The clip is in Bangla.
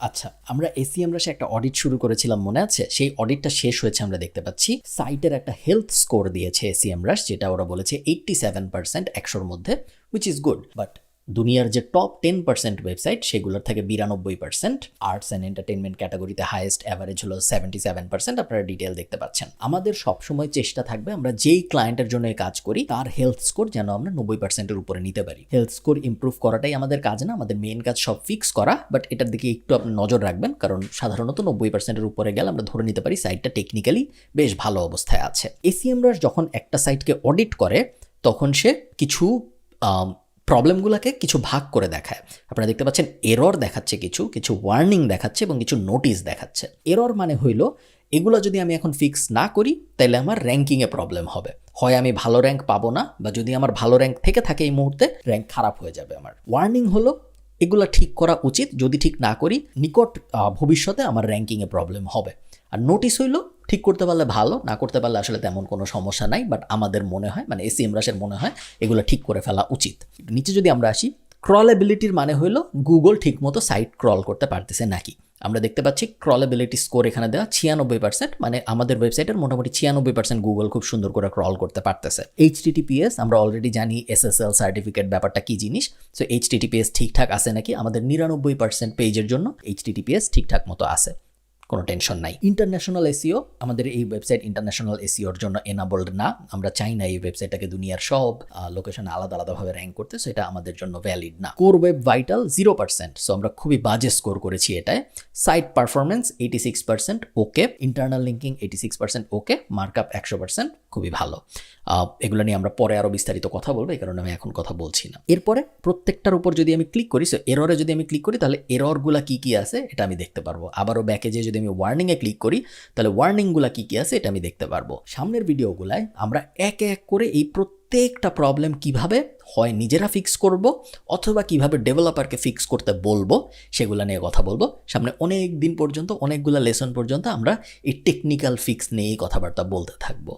আচ্ছা, আমরা এসিএমরাশে একটা অডিট শুরু করেছিলাম, মনে আছে? সেই অডিটটা শেষ হয়েছে, আমরা দেখতে পাচ্ছি সাইটের একটা হেলথ স্কোর দিয়েছে এসিএমরাশ, যেটা ওরা বলেছে 87% 100-র মধ্যে, হুইচ ইজ গুড। বাট দুনিয়ার যে টপ 10% ওয়েবসাইট সেগুলোর থেকে 92%, আর্টস অ্যান্ড এন্টারটেনমেন্ট ক্যাটাগরিতে হাইয়েস্ট অ্যাভারেজ হলো 77%। আপনারা ডিটেল দেখতে পাচ্ছেন। আমাদের সবসময় চেষ্টা থাকবে আমরা যেই ক্লায়েন্টের জন্য কাজ করি তার হেলথ স্কোর যেন আমরা 90%-এর উপরে নিতে পারি। হেলথ স্কোর ইমপ্রুভ করাটাই আমাদের কাজ না, আমাদের মেইন কাজ সব ফিক্স করা। বাট এটার দিকে একটু আপনি নজর রাখবেন, কারণ সাধারণত 90%-এর উপরে গেলে আমরা ধরে নিতে পারি সাইটটা টেকনিক্যালি বেশ ভালো অবস্থায় আছে। এসিএমরাশ যখন একটা সাইটকে অডিট করে তখন সে কিছু প্রবলেমগুলোকে কিছু ভাগ করে দেখায়। আপনারা দেখতে পাচ্ছেন এরর দেখাচ্ছে, কিছু কিছু ওয়ার্নিং দেখাচ্ছে এবং কিছু নোটিশ দেখাচ্ছে। এরর মানে হইল এগুলো যদি আমি এখন ফিক্স না করি তাহলে আমার র্যাঙ্কিংয়ে প্রবলেম হবে, হয় আমি ভালো র্যাঙ্ক পাবো না, বা যদি আমার ভালো র্যাঙ্ক থেকে থাকে এই মুহূর্তে র্যাঙ্ক খারাপ হয়ে যাবে আমার। ওয়ার্নিং হলো এগুলো ঠিক করা উচিত, যদি ঠিক না করি নিকট ভবিষ্যতে আমার র্যাঙ্কিংয়ে প্রবলেম হবে। আর নোটিশ হইল ঠিক করতে পারলে ভালো, না করতে পারলে আসলে তেমন কোনো সমস্যা নাই। বাট আমাদের মনে হয়, মানে এসিএমরাশের মনে হয় এগুলো ঠিক করে ফেলা উচিত। নিচে যদি আমরা আসি, ক্রলেবিলিটির মানে হইলো গুগল ঠিকমতো সাইট ক্রল করতে পারতেছে নাকি। আমরা দেখতে পাচ্ছি ক্রলেবিলিটি স্কোর এখানে দেওয়া 96%, মানে আমাদের ওয়েবসাইটের মোটামুটি 96% গুগল খুব সুন্দর করে ক্রল করতে পারতেছে। এইচটিটিপিএস আমরা অলরেডি জানি, এসএসএল সার্টিফিকেট ব্যাপারটা কি জিনিস। সো এইচটিটিপিএস ঠিকঠাক আছে নাকি, আমাদের 99% পেজের জন্য এইচটিটিপিএস ঠিকঠাক মতো আছে, কোনো টেনশন নাই। ইন্টারন্যাশনাল এসইও, আমাদের এই ওয়েবসাইট ইন্টারন্যাশনাল এসইওর জন্য এনাবলড না। আমরা চাই না এই ওয়েবসাইটটাকে দুনিয়ার সব লোকেশনে আলাদা আলাদাভাবে র্যাঙ্ক করতে, সো এটা আমাদের জন্য ভ্যালিড না। কোর ওয়েব ভাইটাল 0%, সো আমরা খুবই বাজে স্কোর করেছি এটায়। সাইট পারফরমেন্স 86% ওকে, ইন্টারনাল লিঙ্কিং 86% ওকে, মার্কআপ 100%, খুবই ভালো। এগুলো নিয়ে আমরা পরে আরও বিস্তারিত কথা বলবো, এই কারণে আমি এখন কথা বলছি না। এরপরে প্রত্যেকটার উপর যদি আমি ক্লিক করি, সো এররে যদি আমি ক্লিক করি তাহলে এররগুলা কী কী আছে এটা আমি দেখতে পারবো। আবারও ব্যাকে যে যদি আমি ওয়ার্নিংয়ে ক্লিক করি তাহলে ওয়ার্নিংগুলা কী কী আছে এটা আমি দেখতে পারবো। সামনের ভিডিওগুলায় আমরা একে এক করে এই প্রত্যেকটা প্রবলেম কিভাবে হয় নিজেরা ফিক্স করব অথবা কিভাবে ডেভেলপারকে ফিক্স করতে বলবো সেগুলো নিয়ে কথা বলবো। সামনে অনেক দিন পর্যন্ত, অনেকগুলো লেসন পর্যন্ত আমরা এই টেকনিক্যাল ফিক্স নিয়েই কথাবার্তা বলতে থাকবো।